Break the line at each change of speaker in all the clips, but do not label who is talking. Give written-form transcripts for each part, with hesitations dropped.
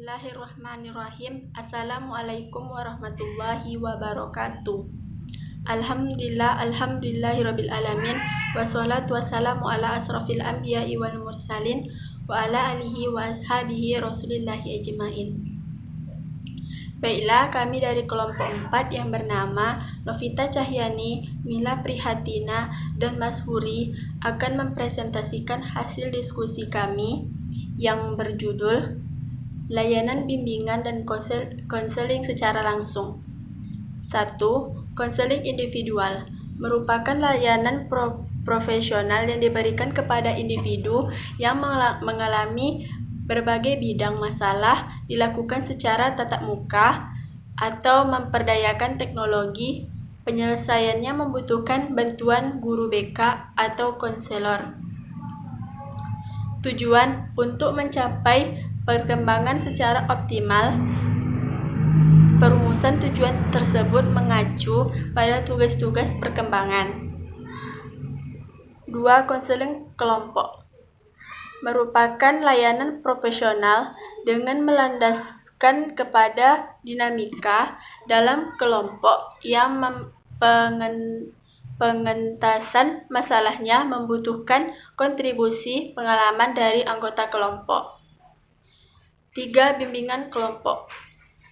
Bismillahirrahmanirrahim. Assalamualaikum warahmatullahi wabarakatuh. Alhamdulillahirabbil alamin. Wassalatu wassalamu ala asrofil anbiya'i wal mursalin wa ala alihi wa ashabihi rasulillahi ajmain. Baiklah, kami dari kelompok 4 yang bernama Novita Cahyani, Mila Prihatina, dan Mas Huri akan mempresentasikan hasil diskusi kami yang berjudul Layanan Bimbingan dan Konseling Secara Langsung. 1. Konseling individual merupakan layanan profesional yang diberikan kepada individu yang mengalami berbagai bidang masalah, dilakukan secara tatap muka atau memperdayakan teknologi. Penyelesaiannya membutuhkan bantuan guru BK atau konselor. Tujuan untuk mencapai perkembangan secara optimal. Perumusan tujuan tersebut mengacu pada tugas-tugas perkembangan. 2. Konseling kelompok merupakan layanan profesional dengan melandaskan kepada dinamika dalam kelompok yang pengentasan masalahnya membutuhkan kontribusi pengalaman dari anggota kelompok. 3. Bimbingan kelompok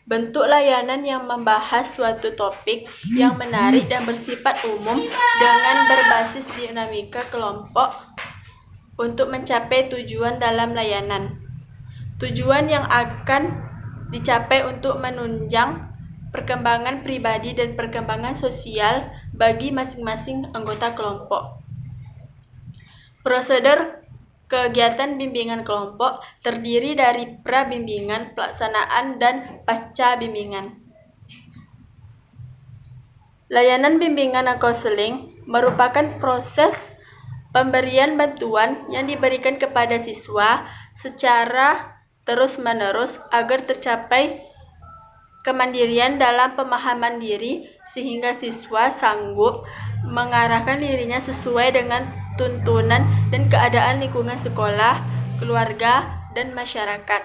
bentuk layanan yang membahas suatu topik yang menarik dan bersifat umum dengan berbasis dinamika kelompok untuk mencapai tujuan dalam layanan. Tujuan yang akan dicapai untuk menunjang perkembangan pribadi dan perkembangan sosial bagi masing-masing anggota kelompok. Prosedur kegiatan bimbingan kelompok terdiri dari pra-bimbingan, pelaksanaan, dan pasca bimbingan. Layanan bimbingan dan konseling merupakan proses pemberian bantuan yang diberikan kepada siswa secara terus-menerus agar tercapai kemandirian dalam pemahaman diri sehingga siswa sanggup mengarahkan dirinya sesuai dengan tuntunan dan keadaan lingkungan sekolah, keluarga, dan masyarakat.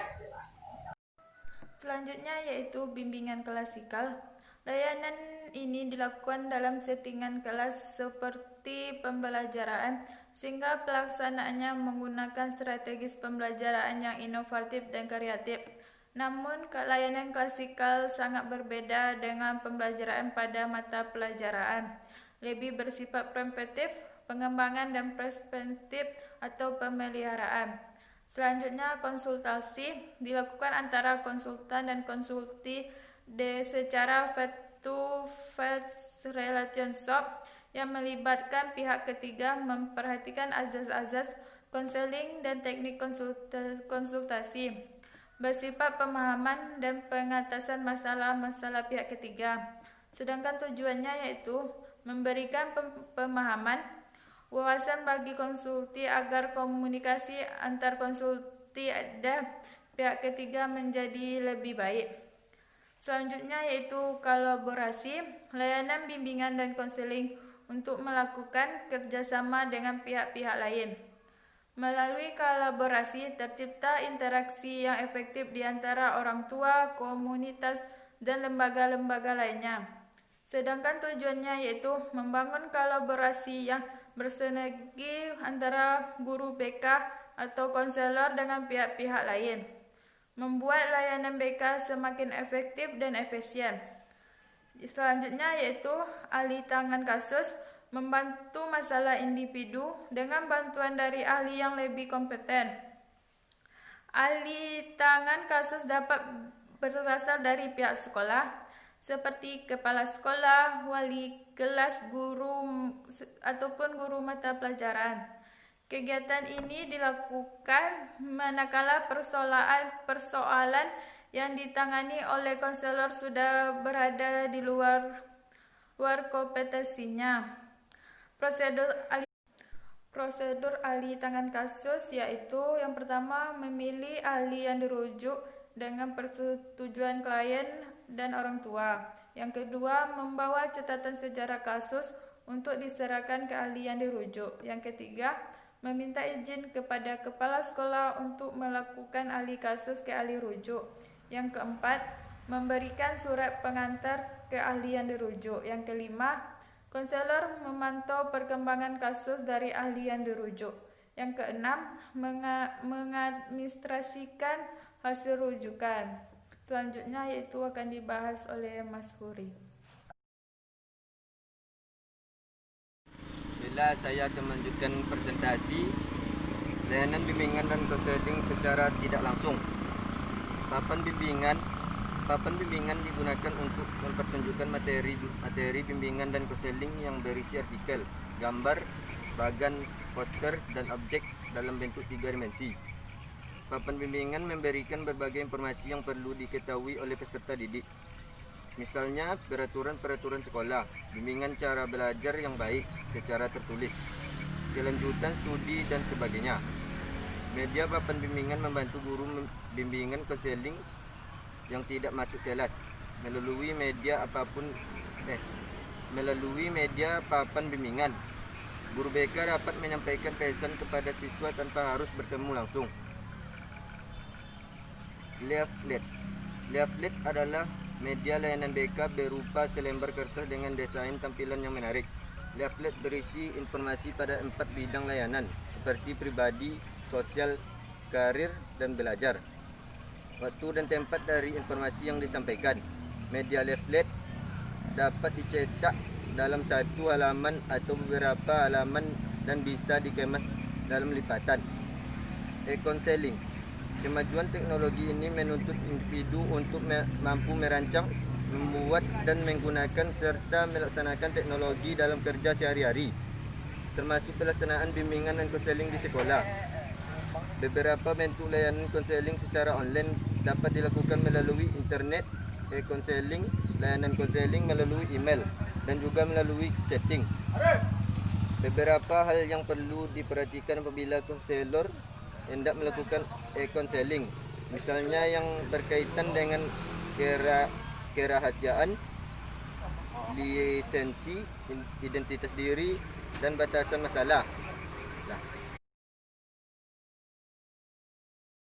Selanjutnya yaitu bimbingan klasikal. Layanan ini dilakukan dalam settingan kelas seperti pembelajaran, sehingga pelaksanaannya menggunakan strategis pembelajaran yang inovatif dan kreatif. Namun, layanan klasikal sangat berbeda dengan pembelajaran pada mata pelajaran. Lebih bersifat preventif, pengembangan dan perspektif atau pemeliharaan. Selanjutnya, konsultasi dilakukan antara konsultan dan konsulti secara face-to-face relationship yang melibatkan pihak ketiga, memperhatikan azas-azas konseling dan teknik konsultasi, bersifat pemahaman dan pengatasan masalah-masalah pihak ketiga. Sedangkan tujuannya yaitu memberikan pemahaman, wawasan bagi konsulti agar komunikasi antar konsulti dan pihak ketiga menjadi lebih baik. Selanjutnya yaitu kolaborasi, layanan bimbingan dan konseling untuk melakukan kerjasama dengan pihak-pihak lain. Melalui kolaborasi tercipta interaksi yang efektif di antara orang tua, komunitas, dan lembaga-lembaga lainnya. Sedangkan tujuannya yaitu membangun kolaborasi yang bersinergi antara guru BK atau konselor dengan pihak-pihak lain, membuat layanan BK semakin efektif dan efisien. Selanjutnya yaitu ahli tangan kasus, membantu masalah individu dengan bantuan dari ahli yang lebih kompeten. Ahli tangan kasus dapat berasal dari pihak sekolah, seperti kepala sekolah, wali kelas, guru, ataupun guru mata pelajaran. Kegiatan ini dilakukan manakala persoalan yang ditangani oleh konselor sudah berada di luar kompetensinya. Prosedur ahli tangan kasus yaitu yang pertama, memilih ahli yang dirujuk dengan persetujuan klien dan orang tua. Yang kedua, membawa catatan sejarah kasus untuk diserahkan ke ahli yang dirujuk. Yang ketiga, meminta izin kepada kepala sekolah untuk melakukan ahli kasus ke ahli rujuk. Yang keempat, memberikan surat pengantar keahlian dirujuk. Yang kelima, konselor memantau perkembangan kasus dari ahli yang dirujuk. Yang keenam, mengadministrasikan hasil rujukan. Selanjutnya yaitu akan dibahas oleh Mas Huri.
Bila saya akan melanjutkan presentasi layanan bimbingan dan konseling secara tidak langsung. Papan bimbingan digunakan untuk mempertunjukkan materi bimbingan dan konseling yang berisi artikel, gambar, bagan, poster, dan objek dalam bentuk 3 dimensi. Papan bimbingan memberikan berbagai informasi yang perlu diketahui oleh peserta didik. Misalnya peraturan-peraturan sekolah, bimbingan cara belajar yang baik secara tertulis, kelanjutan studi dan sebagainya. Media papan bimbingan membantu guru bimbingan konseling yang tidak masuk kelas melalui media papan bimbingan. Guru BK dapat menyampaikan pesan kepada siswa tanpa harus bertemu langsung. Leaflet adalah media layanan BK berupa selembar kertas dengan desain tampilan yang menarik. Leaflet berisi informasi pada 4 bidang layanan seperti pribadi, sosial, karir, dan belajar. Waktu dan tempat dari informasi yang disampaikan. Media leaflet dapat dicetak dalam satu halaman atau beberapa halaman dan bisa dikemas dalam lipatan. E-konseling. Kemajuan teknologi ini menuntut individu untuk mampu merancang, membuat dan menggunakan serta melaksanakan teknologi dalam kerja sehari-hari, termasuk pelaksanaan bimbingan dan konseling di sekolah. Beberapa bentuk layanan konseling secara online dapat dilakukan melalui internet, e-konseling, layanan konseling melalui email, dan juga melalui chatting. Beberapa hal yang perlu diperhatikan apabila konselor hendak melakukan e-konseling, misalnya yang berkaitan dengan kerahasiaan, lisensi, identitas diri, dan batasan masalah.